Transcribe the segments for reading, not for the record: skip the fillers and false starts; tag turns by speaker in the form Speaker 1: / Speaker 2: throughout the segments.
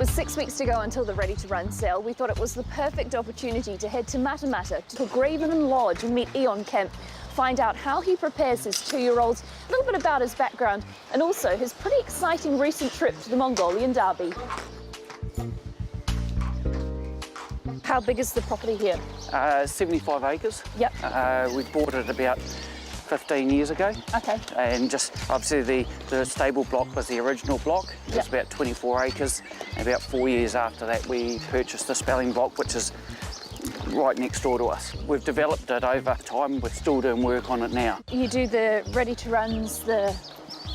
Speaker 1: With 6 weeks to go until the Ready to Run sale, we thought it was the perfect opportunity to head to Matamata to Kilgravin Lodge and meet Eion Kemp, find out how he prepares his 2-year-olds, a little bit about his background, and also his pretty exciting recent trip to the Mongolian Derby. How big is the property here?
Speaker 2: 75 acres.
Speaker 1: Yep.
Speaker 2: We bought it about 15 years ago.
Speaker 1: Okay.
Speaker 2: And just obviously the stable block was the original block. It was about 24 acres. And about 4 years after that, we purchased the spelling block, which is right next door to us. We've developed it over time. We're still doing work on it now.
Speaker 1: You do the Ready to Runs, the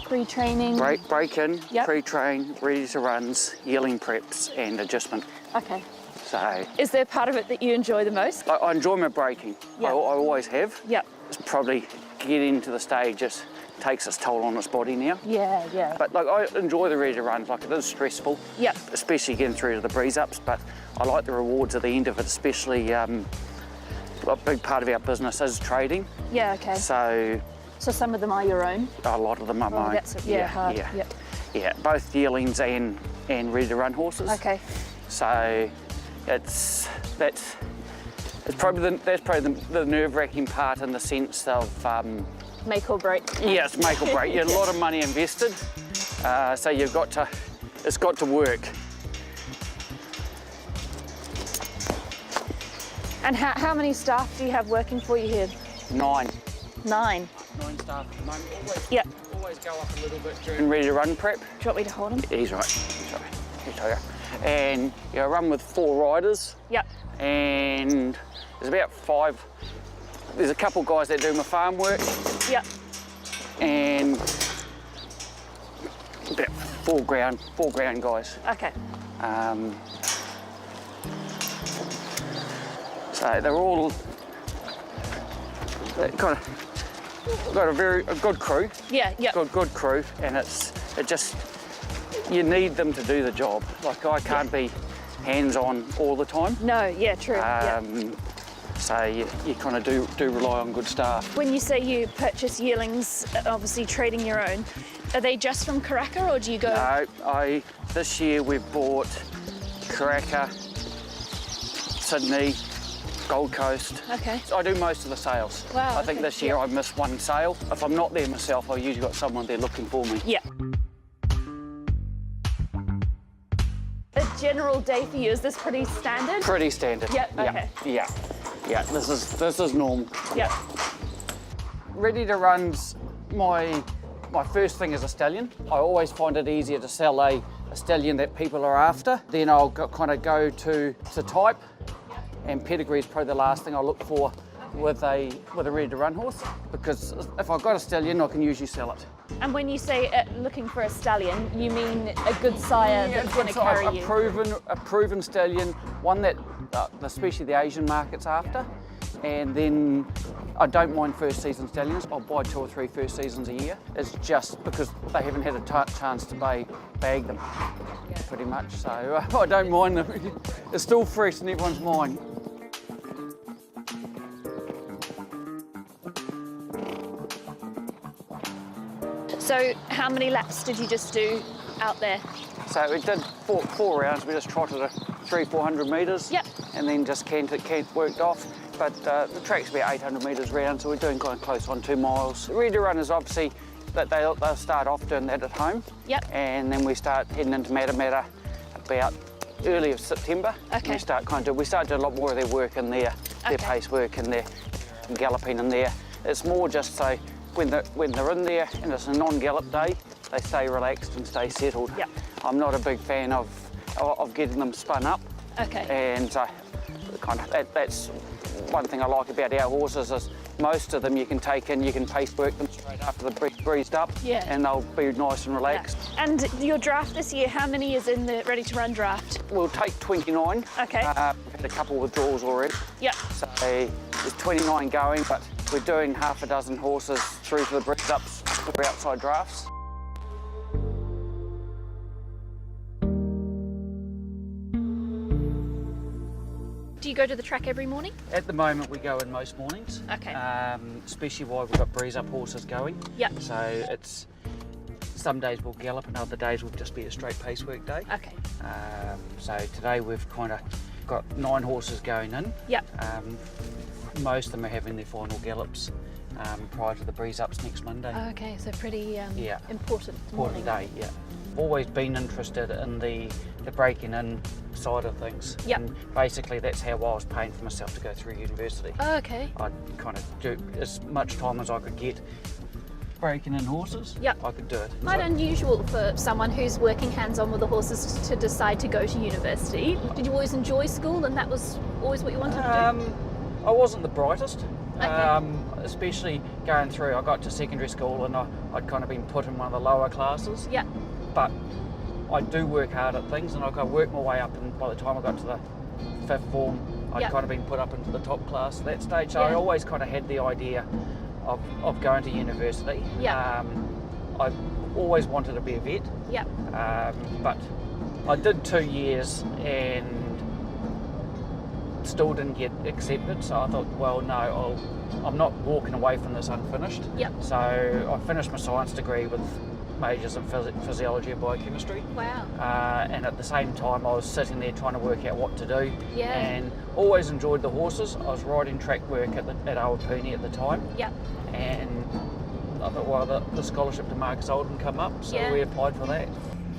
Speaker 1: pre-training?
Speaker 2: Break in,
Speaker 1: yep.
Speaker 2: pre-train, ready to runs, yearling preps and adjustment.
Speaker 1: Okay.
Speaker 2: So,
Speaker 1: is there part of it that you enjoy the most?
Speaker 2: I enjoy my breaking.
Speaker 1: Yep.
Speaker 2: I always have.
Speaker 1: Yep.
Speaker 2: It's probably getting to the stage just takes its toll on its body now.
Speaker 1: Yeah, yeah.
Speaker 2: But like I enjoy the ready to runs. Like it is stressful.
Speaker 1: Yep.
Speaker 2: Especially getting through to the breeze ups. But I like the rewards at the end of it, especially a big part of our business is trading.
Speaker 1: Yeah. Okay.
Speaker 2: So
Speaker 1: some of them are your own.
Speaker 2: A lot of them are mine.
Speaker 1: That's hard.
Speaker 2: Yeah.
Speaker 1: Yep.
Speaker 2: Yeah. Both yearlings and ready to run horses.
Speaker 1: Okay.
Speaker 2: So that's probably the nerve-wracking part in the sense of
Speaker 1: make or break.
Speaker 2: Yeah, it's make or break. You have a lot of money invested, so it's got to work.
Speaker 1: And how many staff do you have working for you here?
Speaker 2: 9.
Speaker 1: 9.
Speaker 2: 9 staff at the moment. Always go up a little bit during ready to run prep.
Speaker 1: Do you want me to hold him?
Speaker 2: He's right. He's right. He's right. And I run with 4 riders.
Speaker 1: Yep.
Speaker 2: And there's about 5. There's a couple guys that do my farm work.
Speaker 1: Yep.
Speaker 2: And about 4 ground guys.
Speaker 1: Okay.
Speaker 2: So they're all got a good crew.
Speaker 1: Yeah. Yeah.
Speaker 2: Good crew, and you need them to do the job. Like I can't be hands-on all the time.
Speaker 1: No. Yeah. True.
Speaker 2: So you kind of do rely on good staff.
Speaker 1: When you say you purchase yearlings, obviously trading your own, are they just from Kuraki or do you go?
Speaker 2: No, this year we've bought Kuraki, Sydney, Gold Coast.
Speaker 1: Okay.
Speaker 2: I do most of the sales.
Speaker 1: Wow.
Speaker 2: I think this year I missed 1 sale. If I'm not there myself, I've usually got someone there looking for me.
Speaker 1: Yeah. A general day for you, is this pretty standard?
Speaker 2: Pretty standard.
Speaker 1: Yep. Okay.
Speaker 2: Yeah. This is normal.
Speaker 1: Yep.
Speaker 2: Ready to run's my first thing is a stallion. I always find it easier to sell a stallion that people are after. Then I'll kind of go to type, and pedigree is probably the last thing I look for with a ready to run horse, because if I've got a stallion, I can usually sell it.
Speaker 1: And when you say looking for a stallion, you mean a good sire that's going to carry you?
Speaker 2: A proven stallion, one that especially the Asian market's after. And then I don't mind first season stallions. I'll buy 2 or 3 first seasons a year. It's just because they haven't had a chance to bag them, pretty much. So I don't mind them. It's still fresh and everyone's mine.
Speaker 1: So how many laps did you just do out there?
Speaker 2: So we did four rounds. We just trotted 300-400 metres.
Speaker 1: Yep.
Speaker 2: And then just worked off. But the track's about 800 metres round, so we're doing kind of close on 2 miles. The ready to run is obviously that they'll start off doing that at home.
Speaker 1: Yep.
Speaker 2: And then we start heading into Matamata about early of September.
Speaker 1: Okay.
Speaker 2: We start doing a lot more of their work in there, their pace work and their galloping in there. It's more just so when they're in there and it's a non-gallop day, they stay relaxed and stay settled.
Speaker 1: Yep.
Speaker 2: I'm not a big fan of getting them spun up.
Speaker 1: Okay.
Speaker 2: And so that's one thing I like about our horses is most of them you can take in, you can pace work them straight after the breezed up, and they'll be nice and relaxed.
Speaker 1: Yeah. And your draft this year, how many is in the Ready to Run draft?
Speaker 2: We'll take 29.
Speaker 1: Okay.
Speaker 2: We've had a couple of withdrawals already.
Speaker 1: Yep.
Speaker 2: So there's 29 going, but we're doing half a dozen horses through to the breeze ups for outside drafts.
Speaker 1: Do you go to the track every morning?
Speaker 2: At the moment we go in most mornings.
Speaker 1: Okay.
Speaker 2: Especially while we've got breeze up horses going.
Speaker 1: Yep.
Speaker 2: So it's some days we'll gallop and other days will just be a straight pace work day.
Speaker 1: Okay.
Speaker 2: So today we've kind of got 9 horses going in.
Speaker 1: Yep.
Speaker 2: Most of them are having their final gallops prior to the breeze ups next Monday.
Speaker 1: Okay, so pretty important
Speaker 2: Important day, yeah. I've always been interested in the breaking in side of things.
Speaker 1: Yep.
Speaker 2: And basically that's how I was paying for myself to go through university.
Speaker 1: Okay.
Speaker 2: I'd kind of do as much time as I could get breaking in horses.
Speaker 1: Yep.
Speaker 2: I could do it.
Speaker 1: Quite unusual for someone who's working hands-on with the horses to decide to go to university. Did you always enjoy school and that was always what you wanted to do?
Speaker 2: I wasn't the brightest.
Speaker 1: Okay.
Speaker 2: Especially going through, I got to secondary school and I'd kind of been put in one of the lower classes.
Speaker 1: Yeah.
Speaker 2: But I do work hard at things and I could work my way up, and by the time I got to the 5th form, I'd kind of been put up into the top class at that stage. So I always kind of had the idea of going to university.
Speaker 1: Yeah.
Speaker 2: I always wanted to be a vet.
Speaker 1: Yeah.
Speaker 2: But I did 2 years and still didn't get accepted, so I thought, well, no, I'm not walking away from this unfinished.
Speaker 1: Yep.
Speaker 2: So I finished my science degree with majors in physiology and biochemistry.
Speaker 1: Wow.
Speaker 2: And at the same time I was sitting there trying to work out what to do.
Speaker 1: Yeah.
Speaker 2: And always enjoyed the horses. I was riding track work at Awapuni at the time.
Speaker 1: Yeah.
Speaker 2: And I thought, well, the scholarship to Marcus Oldham come up, so we applied for that.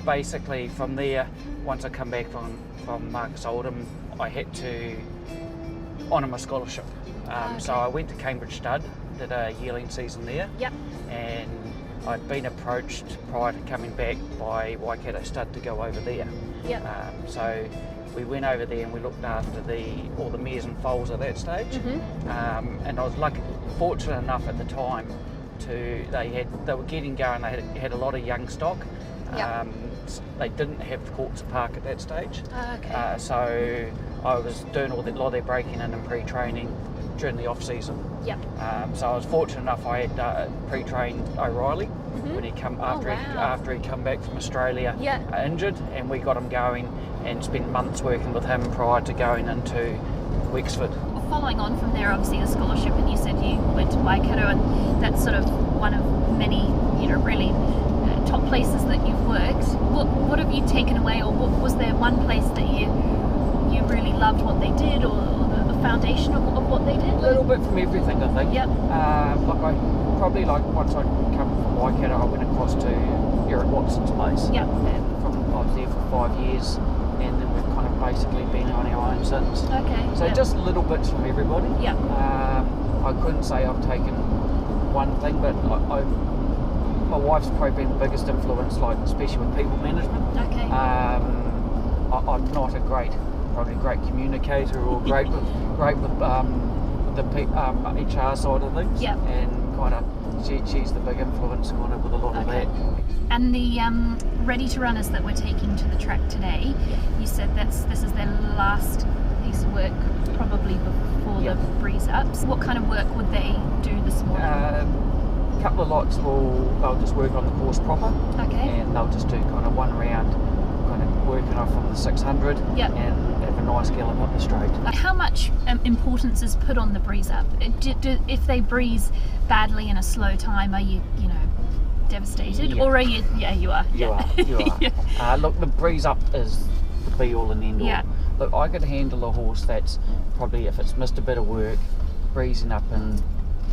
Speaker 2: Basically from there, once I come back from Marcus Oldham, I had to honour my scholarship. So I went to Cambridge Stud, did a yearling season there.
Speaker 1: Yep.
Speaker 2: And I'd been approached prior to coming back by Waikato Stud to go over there.
Speaker 1: Yep.
Speaker 2: So we went over there and we looked after all the mares and foals at that stage.
Speaker 1: Mm-hmm.
Speaker 2: And I was fortunate enough at the time they were getting going. They had a lot of young stock.
Speaker 1: Yep.
Speaker 2: They didn't have courts of park at that stage.
Speaker 1: Okay.
Speaker 2: So I was doing a lot of their breaking in and pre-training during the off season.
Speaker 1: Yep.
Speaker 2: So I was fortunate enough. I had pre-trained O'Reilly when he come after he'd come back from Australia injured, and we got him going and spent months working with him prior to going into Wexford.
Speaker 1: Well, following on from there, obviously the scholarship, and you said you went to Waikato, and that's sort of one of many, really top places that you've worked. What have you taken away, or was there one place that you really loved what they did, or the foundation of what they did?
Speaker 2: A little bit from everything, I think.
Speaker 1: Yep.
Speaker 2: Once I come from Waikato, I went across to Eric Watson's place.
Speaker 1: Yep.
Speaker 2: And I was there for 5 years, and then we've kind of basically been on our own since.
Speaker 1: Okay.
Speaker 2: So just little bits from everybody.
Speaker 1: Yep.
Speaker 2: I couldn't say I've taken one thing, but my wife's probably been the biggest influence, especially with people management.
Speaker 1: Okay.
Speaker 2: I'm not a great communicator or great with the HR side of things.
Speaker 1: Yep.
Speaker 2: And kind of she's the big influence kind of with a lot of that.
Speaker 1: And the ready to runners that we're taking to the track today, you said this is their last piece of work probably before the breeze ups. What kind of work would they do this morning?
Speaker 2: A couple of lots they'll just work on the course proper.
Speaker 1: Okay.
Speaker 2: And they'll just do kind of one round, kind of working off from the 600 and have a nice gallop up the straight.
Speaker 1: How much importance is put on the breeze up? If they breeze badly in a slow time, are you devastated, or are you? Yeah, you are.
Speaker 2: You are. Look, the breeze up is the be all and end all.
Speaker 1: Yeah.
Speaker 2: Look, I could handle a horse that's probably, if it's missed a bit of work, breezing up in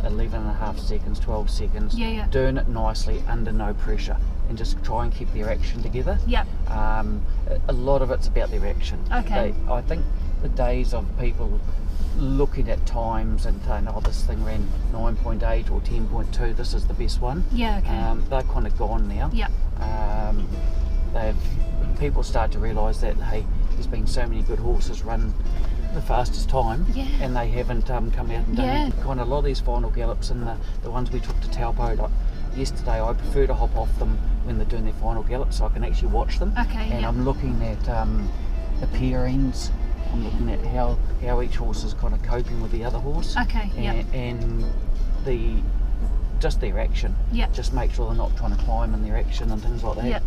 Speaker 2: 11.5 seconds, 12 seconds, doing it nicely under no pressure, and just try and keep their action together.
Speaker 1: Yep.
Speaker 2: A lot of it's about their action.
Speaker 1: Okay.
Speaker 2: I think the days of people looking at times and saying, oh, this thing ran 9.8 or 10.2, this is the best one.
Speaker 1: Yeah, okay.
Speaker 2: They're kind of gone now.
Speaker 1: Yep.
Speaker 2: People start to realise that, hey, there's been so many good horses run the fastest time, and they haven't come out and done it. Kind of a lot of these final gallops and the ones we took to Taupo, yesterday, I prefer to hop off them when they're doing their final gallop so I can actually watch them. Okay. And I'm looking at the pairings. I'm looking at how each horse is kind of coping with the other horse. Okay. And just their action. Yeah. Just make sure they're not trying to climb in their action and things like that. Yep.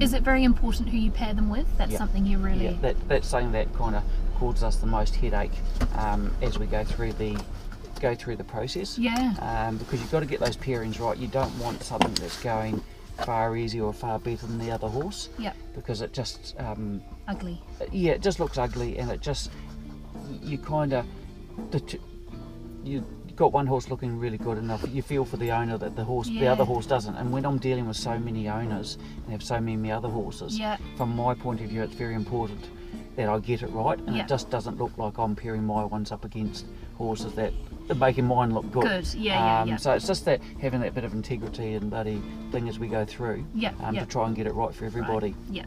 Speaker 1: Is it very important who you pair them with? That's something you really...
Speaker 2: Yeah, that's something that kind of causes us the most headache as we go through the process. Yeah. Because you've got to get those pairings right. You don't want something that's going far easier or far better than the other horse.
Speaker 1: Yeah.
Speaker 2: Because it just
Speaker 1: Ugly.
Speaker 2: yeah, it just looks ugly, and it just you kind of you got one horse looking really good enough. You feel for the owner that the other horse doesn't. And when I'm dealing with so many owners and have so many other horses, from my point of view, it's very important that I get it right, and it just doesn't look like I'm pairing my ones up against horses that are making mine look good.
Speaker 1: Good, yeah.
Speaker 2: So it's just that having that bit of integrity and bloody thing as we go through, to try and get it right for everybody.
Speaker 1: Right. Yeah.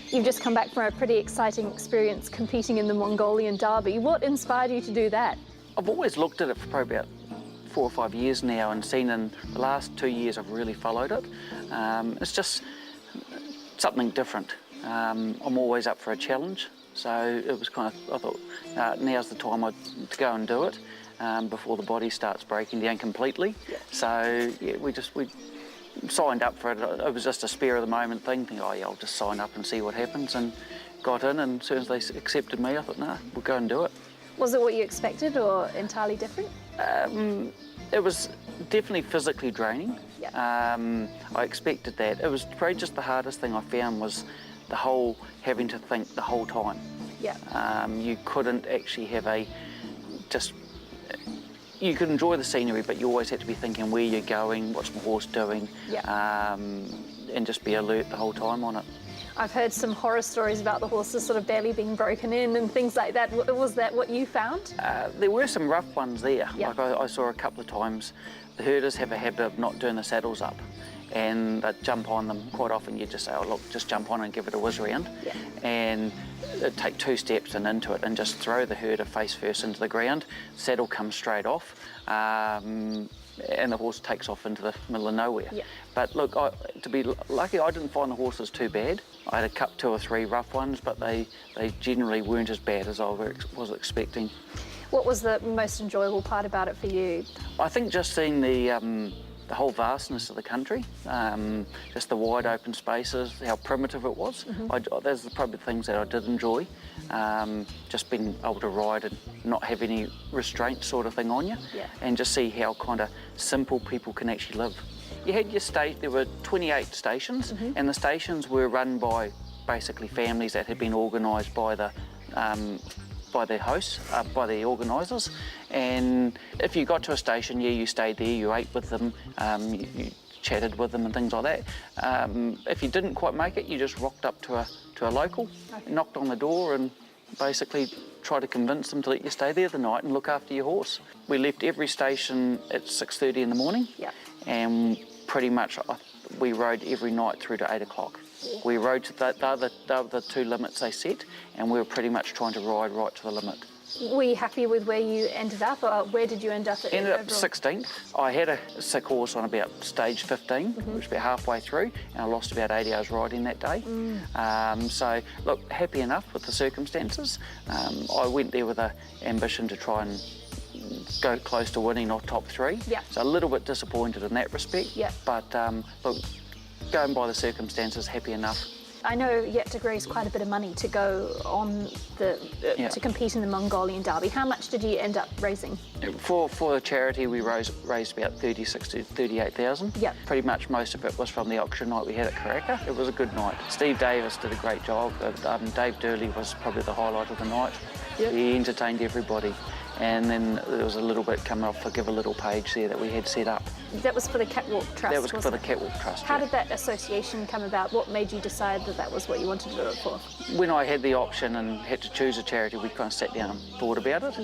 Speaker 1: You've just come back from a pretty exciting experience competing in the Mongolian Derby. What inspired you to do that?
Speaker 2: I've always looked at it for probably about 4 or 5 years now, and seen in the last 2 years I've really followed it. It's just something different. I'm always up for a challenge, so it was kind of, I thought now's the time to go and do it before the body starts breaking down completely. So yeah, we signed up for it. It was just a spare of the moment thing, thinking, oh yeah, I'll just sign up and see what happens, and got in, and as soon as they accepted me, I thought, nah, we'll go and do it.
Speaker 1: Was it what you expected or entirely different?
Speaker 2: It was definitely physically draining. I expected that. It was probably just the hardest thing I found was the whole having to think the whole time. You couldn't actually have you could enjoy the scenery, but you always had to be thinking where you're going, what's my horse doing, and just be alert the whole time on it.
Speaker 1: I've heard some horror stories about the horses sort of barely being broken in and things like that. Was that what you found?
Speaker 2: There were some rough ones there. Like I saw a couple of times. The herders have a habit of not doing the saddles up, and they jump on them. Quite often you just say, oh look, just jump on and give it a whiz around. And it'd take 2 steps and into it, and just throw the herder face first into the ground. Saddle comes straight off, and the horse takes off into the middle of nowhere. But look, to be lucky, I didn't find the horses too bad. I had 2 or 3 rough ones, but they generally weren't as bad as I was expecting.
Speaker 1: What was the most enjoyable part about it for you?
Speaker 2: I think just seeing the whole vastness of the country, just the wide open spaces, how primitive it was. Those are probably the things that I did enjoy. Just being able to ride and not have any restraint sort of thing on you, and just see how kind of simple people can actually live. You had your there were 28 stations, and the stations were run by basically families that had been organised by their hosts, by the organisers. And if you got to a station, you stayed there, you ate with them, you chatted with them and things like that. If you didn't quite make it, you just rocked up to a local, knocked on the door, and basically tried to convince them to let you stay there the night and look after your horse. We left every station at 6:30 in the morning, and pretty much we rode every night through to 8 o'clock. We rode to the 2 limits they set, and we were pretty much trying to ride right to the limit.
Speaker 1: Were you happy with where you ended up, or where did you end up?
Speaker 2: Ended up 16th. I had a sick horse on about stage 15, which was about halfway through, and I lost about 80 hours riding that day. So, look, happy enough with the circumstances. I went there with an ambition to try and go close to winning or top 3. So a little bit disappointed in that respect. But look, going by the circumstances, happy enough.
Speaker 1: I know you had to raise quite a bit of money to go on to compete in the Mongolian Derby. How much did you end up raising?
Speaker 2: For the charity, we raised about 36 to 38,000. Pretty much most of it was from the auction night we had at Kuraki. It was a good night. Steve Davis did a great job. Dave Durley was probably the highlight of the night. He entertained everybody. And then there was a little bit coming off Forgive a Little page there that we had set up.
Speaker 1: That was for the Catwalk Trust,
Speaker 2: That was for the Catwalk Trust,
Speaker 1: How did that association come about? What made you decide that that was what you wanted to do it for?
Speaker 2: When I had the option and had to choose a charity, we kind of sat down and thought about it.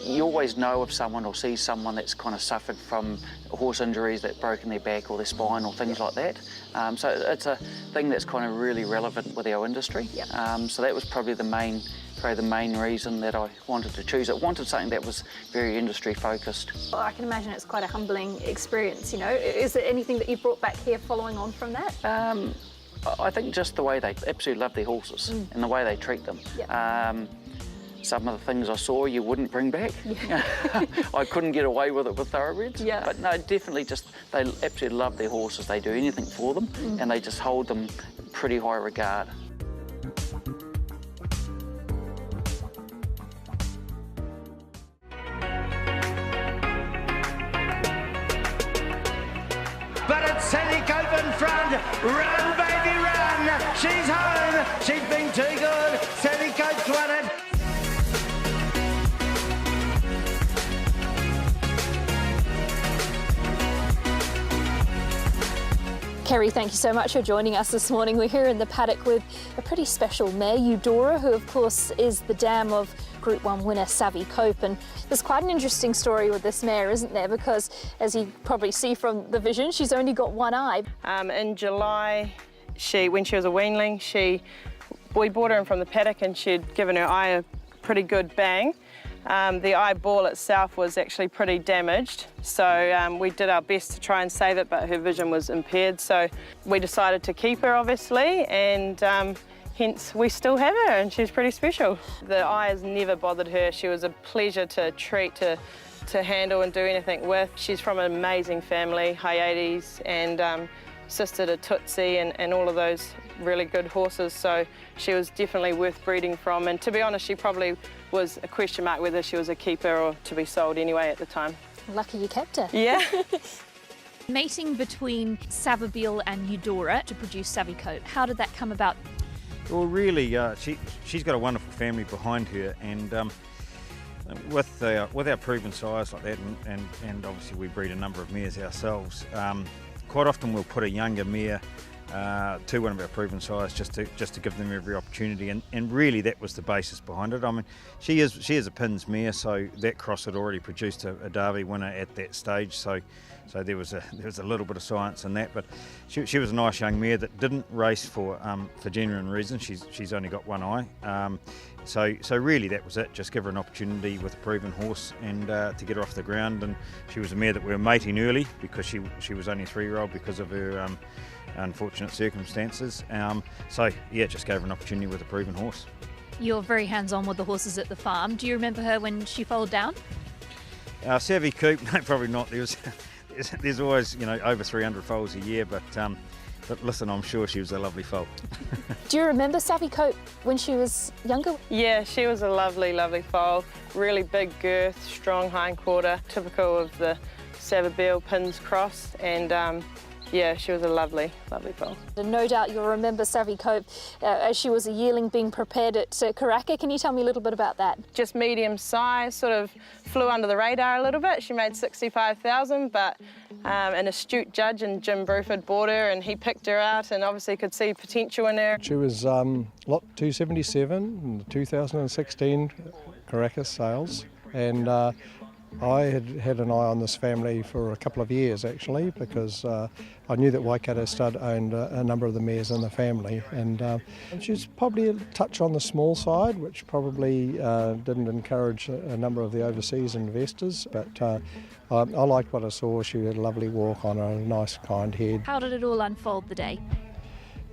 Speaker 2: You always know of someone or see someone that's kind of suffered from horse injuries, that broken their back or their spine or things like that. So it's a thing that's kind of really relevant with our industry. So that was probably the main reason that I wanted to choose it. Wanted something that was very industry focused.
Speaker 1: Well, I can imagine it's quite a humbling experience, you know. Is there anything that you brought back here following on from that?
Speaker 2: I think just the way they absolutely love their horses and the way they treat them. Some of the things I saw you wouldn't bring back. I couldn't get away with it with thoroughbreds. But no, definitely just, they absolutely love their horses. They do anything for them, and they just hold them in pretty high regard.
Speaker 3: Run, baby, run! She's home! She's been too good! Savvy Coup's won it!
Speaker 1: Kerry, thank you so much for joining us this morning. We're here in the paddock with a pretty special mare, Eudora, who of course is the dam of Group 1 winner Savvy Coup. And there's quite an interesting story with this mare, isn't there? Because as you probably see from the vision, she's only got one eye.
Speaker 4: In July, when she was a weanling, we brought her in from the paddock and she'd given her eye a pretty good bang. The eyeball itself was actually pretty damaged, so we did our best to try and save it, but her vision was impaired, so we decided to keep her, obviously, and hence we still have her, and she's pretty special. The eye has never bothered her. She was a pleasure to treat, to handle and do anything with. She's from an amazing family, Hyades, and sister to Tootsie and all of those really good horses, so she was definitely worth breeding from, and to be honest, she probably was a question mark whether she was a keeper or to be sold anyway at the time.
Speaker 1: Lucky you kept her.
Speaker 4: Yeah.
Speaker 1: Mating between Savvy and Eudora to produce Savvy Coup. How did that come about?
Speaker 5: Well, really, she's got a wonderful family behind her, and with our proven sires like that, and obviously we breed a number of mares ourselves. Quite often we'll put a younger mare to one of our proven sires just to give them every opportunity, and really that was the basis behind it. I mean, she is a Pins mare, so that cross had already produced a Derby winner at that stage, so there was a little bit of science in that, but she was a nice young mare that didn't race for genuine reasons. She's only got one eye. So really that was it, just give her an opportunity with a proven horse and to get her off the ground, and she was a mare that we were mating early because she was only a 3-year-old because of her unfortunate circumstances. So yeah, just gave her an opportunity with a proven horse.
Speaker 1: You're very hands-on with the horses at the farm. Do you remember her when she foaled down?
Speaker 5: Savvy Coup, no, probably not. There's always, over 300 foals a year, but listen, I'm sure she was a lovely foal.
Speaker 1: Do you remember Savvy Coup when she was younger?
Speaker 4: Yeah, she was a lovely, lovely foal. Really big girth, strong hindquarter, typical of the Savvy Pins cross, and yeah, she was a lovely, lovely foal.
Speaker 1: And no doubt you'll remember Savvy Coup as she was a yearling being prepared at Kuraki. Can you tell me a little bit about that?
Speaker 4: Just medium size, sort of flew under the radar a little bit. She made 65,000, but an astute judge in Jim Bruford bought her and he picked her out and obviously could see potential in her.
Speaker 6: She was lot 277 in the 2016 Caracas sales, and I had an eye on this family for a couple of years actually, because I knew that Waikato Stud owned a number of the mares in the family, and she's probably a touch on the small side, which probably didn't encourage a number of the overseas investors, but I liked what I saw. She had a lovely walk on her, a nice kind head.
Speaker 1: How did it all unfold the day?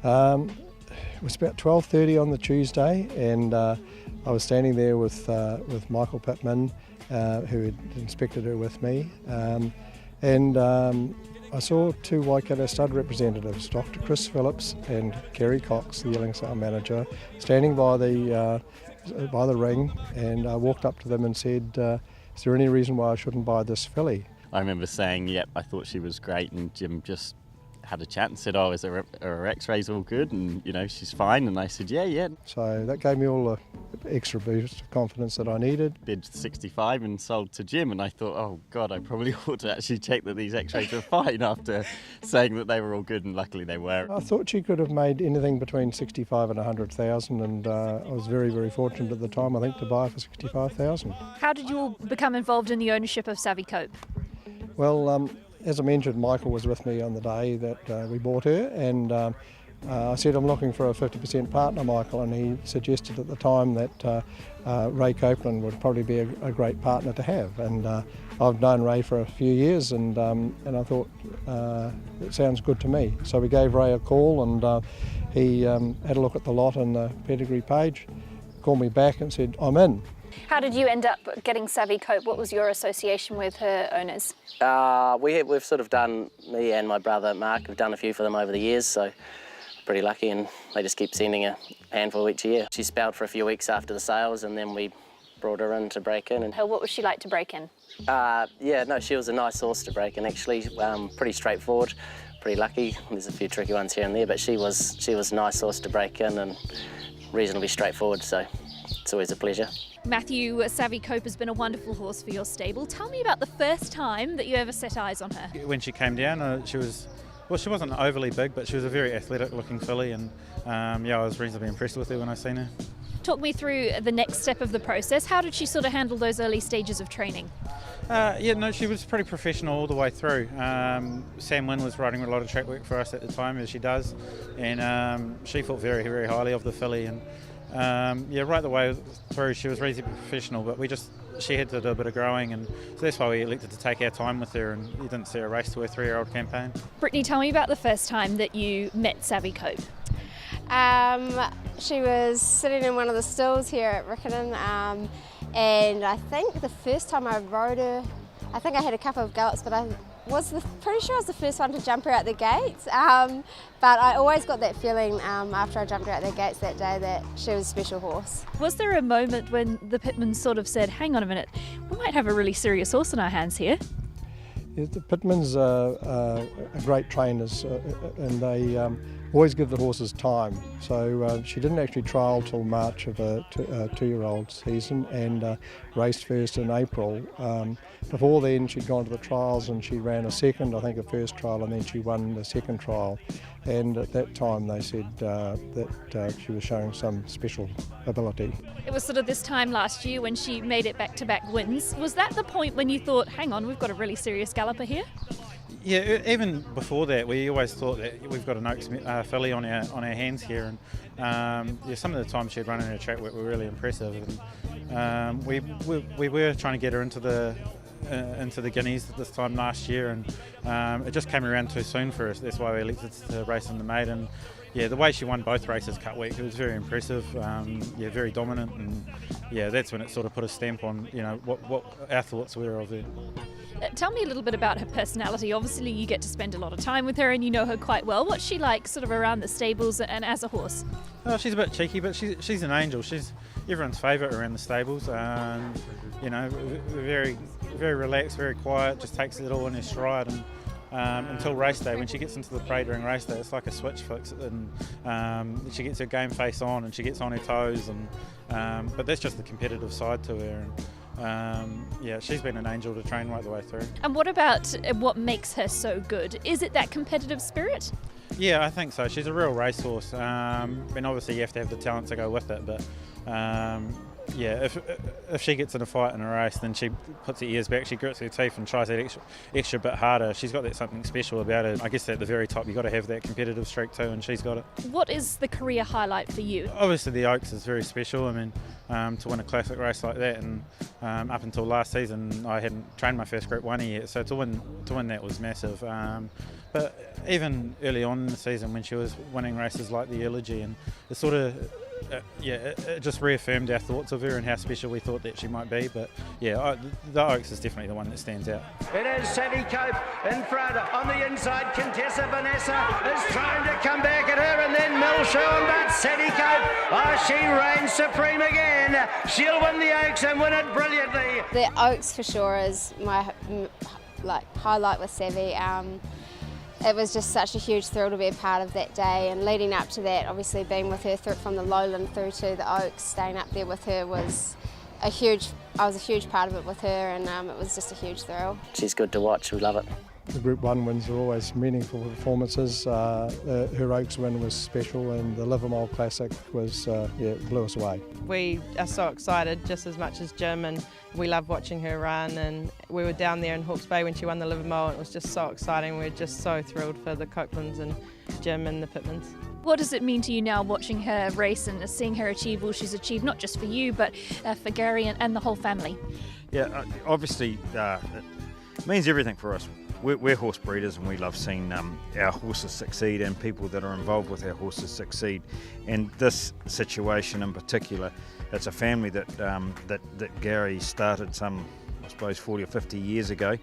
Speaker 6: It was about 12:30 on the Tuesday, and I was standing there with Michael Pittman, who had inspected her with me, and I saw two Waikato Stud representatives, Dr. Chris Phillips and Kerry Cox, the yearling sale manager, standing by the ring, and I walked up to them and said, is there any reason why I shouldn't buy this filly?
Speaker 7: I remember saying, yep, I thought she was great, and Jim just had a chat and said, oh, is her x-rays all good, and she's fine, and I said yeah.
Speaker 6: So that gave me all the extra boost of confidence that I needed.
Speaker 7: Bid 65 and sold to Jim, and I thought, oh God, I probably ought to actually check that these x-rays were fine after saying that they were all good, and luckily they were.
Speaker 6: I thought she could have made anything between 65 and 100,000, and I was very, very fortunate at the time, I think, to buy her for 65,000.
Speaker 1: How did you all become involved in the ownership of Savvy Coup?
Speaker 6: Well, as I mentioned, Michael was with me on the day that we bought her, and I said, I'm looking for a 50% partner, Michael, and he suggested at the time that Ray Copeland would probably be a great partner to have, and I've known Ray for a few years, and I thought it sounds good to me. So we gave Ray a call, and he had a look at the lot on the pedigree page, called me back and said, I'm in.
Speaker 1: How did you end up getting Savvy Coup? What was your association with her owners?
Speaker 8: We've sort of done, me and my brother Mark have done a few for them over the years, so pretty lucky, and they just keep sending a handful each year. She spelled for a few weeks after the sales, and then we brought her in to break in. And
Speaker 1: What was she like to break in?
Speaker 8: she was a nice horse to break in actually, pretty straightforward. pretty lucky. There's a few tricky ones here and there, but she was a nice horse to break in and reasonably straightforward, so it's always a pleasure.
Speaker 1: Matthew, Savvy Coup has been a wonderful horse for your stable. Tell me about the first time that you ever set eyes on her.
Speaker 5: When she came down, she wasn't overly big, but she was a very athletic looking filly, and yeah, I was reasonably impressed with her when I seen her.
Speaker 1: Talk me through the next step of the process. How did she sort of handle those early stages of training?
Speaker 5: Yeah, no, she was pretty professional all the way through. Sam Wynn was riding a lot of track work for us at the time, as she does, and she thought very, very highly of the filly, and yeah, right the way through she was reasonably professional, but she had to do a bit of growing, and so that's why we elected to take our time with her, and you didn't see her race to her 3-year-old campaign.
Speaker 1: Brittany, tell me about the first time that you met Savvy Coup.
Speaker 9: She was sitting in one of the stalls here at Riccarton, and I think the first time I rode her, I think I had a couple of gallops, but I was pretty sure I was the first one to jump her out the gates. But I always got that feeling after I jumped her out the gates that day that she was a special horse.
Speaker 1: Was there a moment when the pitman sort of said, hang on a minute, we might have a really serious horse in our hands here?
Speaker 6: Yeah, the pitmans are great trainers, and they always give the horses time. So she didn't actually trial till March of a 2-year-old season, and raced first in April. Before then she'd gone to the trials and she ran a second, I think a first trial, and then she won the second trial. And at that time they said that she was showing some special ability.
Speaker 1: It was sort of this time last year when she made it back-to-back wins. Was that the point when you thought, hang on, we've got a really serious galloper here?
Speaker 5: Yeah, even before that, we always thought that we've got an Oaks filly on our hands here, and yeah, some of the times she'd run in her track were really impressive. And, we were trying to get her into the Guineas this time last year, and it just came around too soon for us. That's why we elected to race in the maiden. Yeah, the way she won both races cut week, it was very impressive. Yeah, very dominant, and yeah, that's when it sort of put a stamp on what our thoughts were of her.
Speaker 1: Tell me a little bit about her personality. Obviously you get to spend a lot of time with her and you know her quite well. What's she like sort of around the stables and as a horse?
Speaker 5: Oh, she's a bit cheeky, but she's an angel. She's everyone's favourite around the stables. Very, very relaxed, very quiet, just takes it all in her stride, and until race day. When she gets into the parade during race day, it's like a switch flicks, and she gets her game face on and she gets on her toes, and but that's just the competitive side to her. And yeah, she's been an angel to train right the way through. And
Speaker 1: what about what makes her so good? Is it that competitive spirit?
Speaker 5: Yeah, I think so. She's a real racehorse, and obviously you have to have the talent to go with it, but yeah, if she gets in a fight in a race, then she puts her ears back, she grits her teeth and tries that extra bit harder. She's got that something special about her. I guess at the very top you've got to have that competitive streak too, and she's got it.
Speaker 1: What is the career highlight for you?
Speaker 5: Obviously the Oaks is very special. I mean, to win a classic race like that, and up until last season I hadn't trained my first Group 1 yet, so to win that was massive. But even early on in the season when she was winning races like the Eulogy, and it sort of it just reaffirmed our thoughts of her and how special we thought that she might be. But yeah, the Oaks is definitely the one that stands out.
Speaker 3: It is Savvy Coup in front. On the inside, Contessa Vanessa is trying to come back at her, and then Milshorn, but Savvy Coup, she reigns supreme again. She'll win the Oaks and win it brilliantly.
Speaker 9: The Oaks for sure is my highlight with Savvy. It was just such a huge thrill to be a part of that day, and leading up to that, obviously being with her from the Lowland through to the Oaks, staying up there with her was I was a huge part of it with her, and it was just a huge thrill.
Speaker 8: She's good to watch, we love it.
Speaker 6: The Group 1 wins are always meaningful performances. Her Oaks win was special, and the Livermore Classic was, blew us away.
Speaker 4: We are so excited, just as much as Jim, and we love watching her run. And we were down there in Hawke's Bay when she won the Livermore, and it was just so exciting. We're just so thrilled for the Copelands and Jim and the Pitmans.
Speaker 1: What does it mean to you now watching her race and seeing her achieve all she's achieved, not just for you, but for Gary and the whole family?
Speaker 5: Yeah, obviously it means everything for us. We're horse breeders, and we love seeing our horses succeed and people that are involved with our horses succeed. And this situation in particular, it's a family that Gary started some, I suppose, 40 or 50 years ago,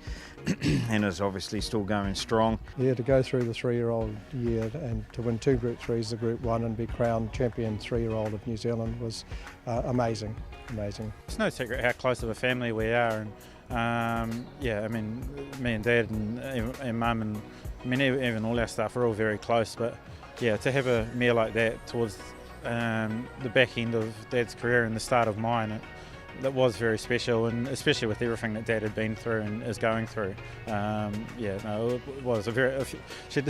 Speaker 5: and is obviously still going strong.
Speaker 6: Yeah, to go through the 3-year-old year and to win 2 Group 3s, the Group 1, and be crowned champion 3-year-old of New Zealand was amazing.
Speaker 5: It's no secret how close of a family we are, and yeah, I mean, me and Dad and Mum and I mean, even all our staff are all very close, but yeah, to have a mare like that towards the back end of Dad's career and the start of mine, that was very special, and especially with everything that Dad had been through and is going through. It was a very. She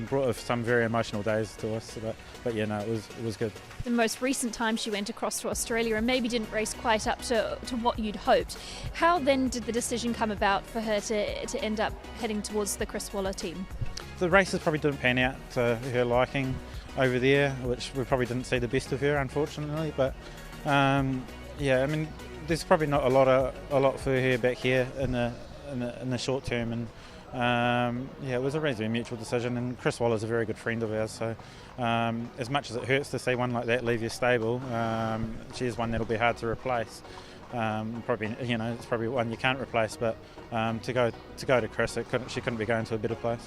Speaker 5: brought some very emotional days to us, but yeah, no, it was good.
Speaker 1: The most recent time she went across to Australia and maybe didn't race quite up to what you'd hoped. How then did the decision come about for her to end up heading towards the Chris Waller team?
Speaker 5: The races probably didn't pan out to her liking over there, which we probably didn't see the best of her, unfortunately. But yeah, I mean, there's probably not a lot for her back here in the short term, and yeah, it was a reasonably mutual decision. And Chris Waller's a very good friend of ours, so as much as it hurts to see one like that leave your stable, she is one that'll be hard to replace. Probably, you know, it's probably one you can't replace, but to go to Chris, she couldn't be going to a better place.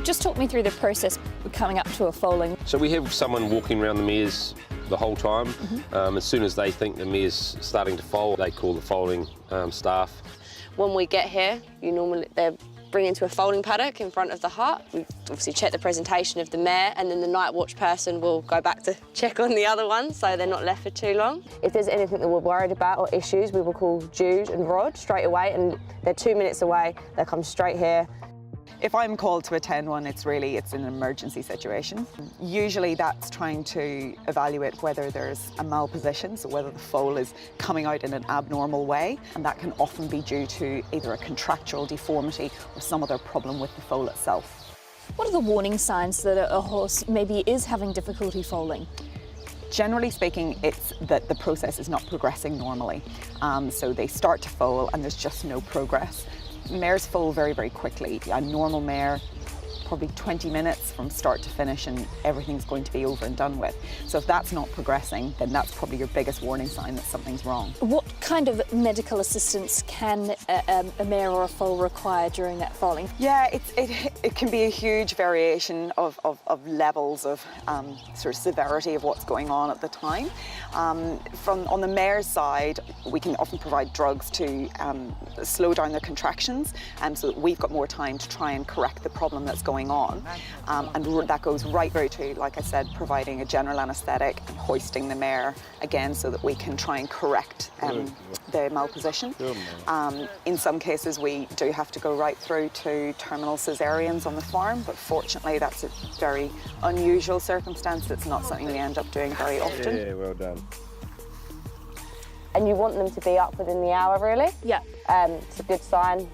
Speaker 1: Just talk me through the process coming up to a foaling.
Speaker 10: So we have someone walking around the mares the whole time. As soon as they think the mare's starting to foal, they call the foaling staff.
Speaker 11: When we get here, they're bring into a foaling paddock in front of the hut. We obviously check the presentation of the mare, and then the night watch person will go back to check on the other ones so they're not left for too long. If there's anything that we're worried about or issues, we will call Jude and Rod straight away, and they're 2 minutes away. They'll come straight here.
Speaker 12: If I'm called to attend one, it's an emergency situation. Usually that's trying to evaluate whether there's a malposition, so whether the foal is coming out in an abnormal way, and that can often be due to either a contractural deformity or some other problem with the foal itself.
Speaker 1: What are the warning signs that a horse maybe is having difficulty foaling?
Speaker 12: Generally speaking, it's that the process is not progressing normally. So they start to foal and there's just no progress. Mares foal very, very quickly. A normal mare, probably 20 minutes from start to finish, and everything's going to be over and done with. So if that's not progressing, then that's probably your biggest warning sign that something's wrong.
Speaker 1: What kind of medical assistance can a mare or a foal require during that foaling?
Speaker 12: Yeah, it can be a huge variation of levels of sort of severity of what's going on at the time. On the mare's side, we can often provide drugs to slow down their contractions, so that we've got more time to try and correct the problem that's going on. And that goes right through to, like I said, providing a general anaesthetic and hoisting the mare again so that we can try and correct the malposition. In some cases we do have to go right through to terminal caesareans on the farm, but fortunately that's a very unusual circumstance. It's not something we end up doing very often.
Speaker 10: Yeah, well done.
Speaker 11: And you want them to be up within the hour, really?
Speaker 1: Yeah.
Speaker 11: It's a good sign.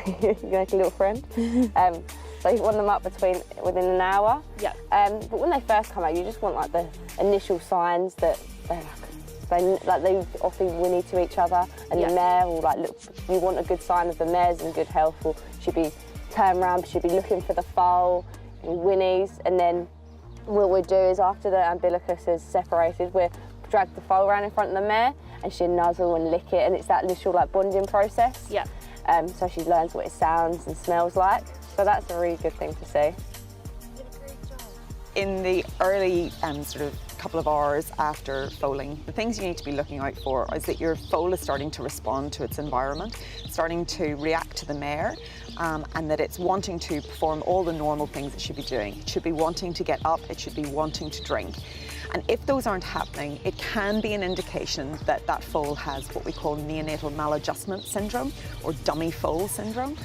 Speaker 11: You make a little friend. So you want them up within an hour.
Speaker 1: Yeah.
Speaker 11: But when they first come out, you just want like the initial signs that they often whinny to each other, and the mare will like look. You want a good sign of the mare's in good health. Should be turned around, should be looking for the foal, whinnies, and then what we do is after the umbilicus is separated, we drag the foal around in front of the mare, and she'll nuzzle and lick it, and it's that initial like bonding process.
Speaker 1: Yeah.
Speaker 11: So she learns what it sounds and smells like. So that's a really good thing to see.
Speaker 12: In the early sort of couple of hours after foaling, the things you need to be looking out for is that your foal is starting to respond to its environment, starting to react to the mare, and that it's wanting to perform all the normal things it should be doing. It should be wanting to get up, it should be wanting to drink. And if those aren't happening, it can be an indication that that foal has what we call neonatal maladjustment syndrome or dummy foal syndrome.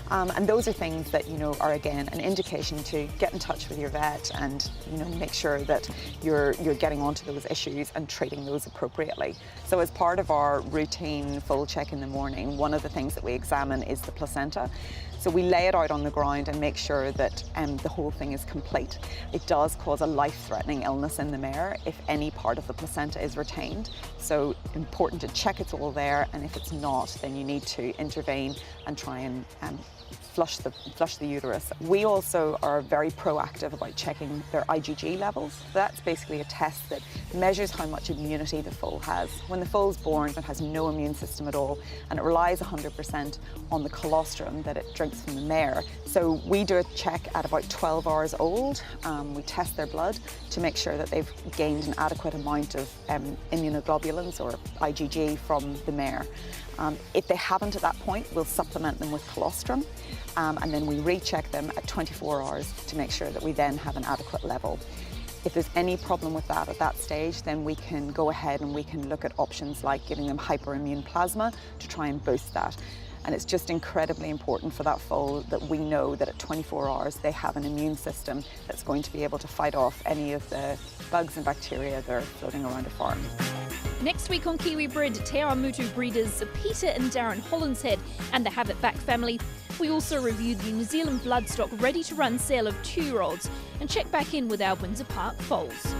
Speaker 12: And those are things that, are again an indication to get in touch with your vet and, make sure that you're getting onto those issues and treating those appropriately. So as part of our routine foal check in the morning, one of the things that we examine is the placenta. So we lay it out on the ground and make sure that the whole thing is complete. It does cause a life-threatening illness in the mare if any part of the placenta is retained. So important to check it's all there, and if it's not, then you need to intervene and try and flush the uterus. We also are very proactive about checking their IgG levels. That's basically a test that measures how much immunity the foal has. When the foal's born, it has no immune system at all, and it relies 100% on the colostrum that it drinks from the mare. So we do a check at about 12 hours old. We test their blood to make sure that they've gained an adequate amount of immunoglobulins or IgG from the mare. If they haven't at that point, we'll supplement them with colostrum, and then we recheck them at 24 hours to make sure that we then have an adequate level. If there's any problem with that at that stage, then we can go ahead and we can look at options like giving them hyperimmune plasma to try and boost that. And it's just incredibly important for that foal that we know that at 24 hours they have an immune system that's going to be able to fight off any of the bugs and bacteria that are floating around a farm.
Speaker 13: Next week on Kiwi Bred, Te Awamutu breeders Peter and Darren Hollinshead and the Have It Back family. We also review the New Zealand Bloodstock ready-to-run sale of 2-year-olds and check back in with our Windsor Park foals.